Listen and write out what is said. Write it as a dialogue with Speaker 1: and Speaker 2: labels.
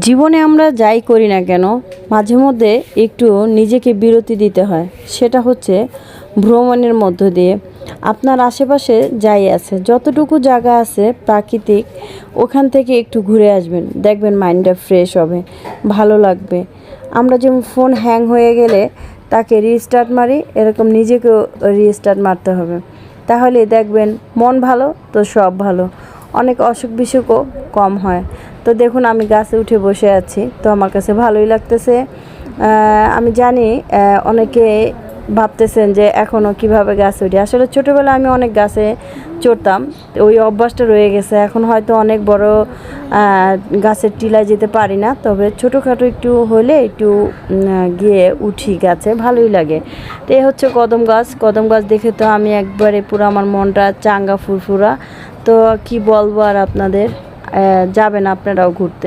Speaker 1: জীবনে আমরা যাই করি না কেন মাঝে মধ্যে একটু নিজেকে বিরতি দিতে হয়। সেটা হচ্ছে ভ্রমণের মধ্য দিয়ে। আপনার আশেপাশে যাই আছে, যতটুকু জায়গা আছে প্রাকৃতিক, ওখান থেকে একটু ঘুরে আসবেন, দেখবেন মাইন্ডটা ফ্রেশ হবে, ভালো লাগবে। আমরা যেমন ফোন হ্যাং হয়ে গেলে তাকে রিস্টার্ট মারি, এরকম নিজেকেও রিস্টার্ট মারতে হবে। তাহলে দেখবেন মন ভালো তো সব ভালো, অনেক অসুখ বিসুখও কম হয়। তো দেখুন আমি গাছে উঠে বসে আছি, তো আমার কাছে ভালোই লাগতেছে। আমি জানি অনেকে ভাবতেছেন যে এখনও কিভাবে গাছে উঠি। আসলে ছোটোবেলায় আমি অনেক গাছে চড়তাম, ওই অভ্যাসটা রয়ে গেছে। এখন হয়তো অনেক বড় গাছের টিলায় যেতে পারি না, তবে ছোটোখাটো একটু হলে একটু গিয়ে উঠি গাছে, ভালোই লাগে। তো এই হচ্ছে কদম গাছ। কদম গাছ দেখে তো আমি একবারে পুরো আমার মনটা চাঙ্গা ফুরফুরা। তো কি বলবো আর আপনাদের, যাবেন আপনারাও ঘুরতে।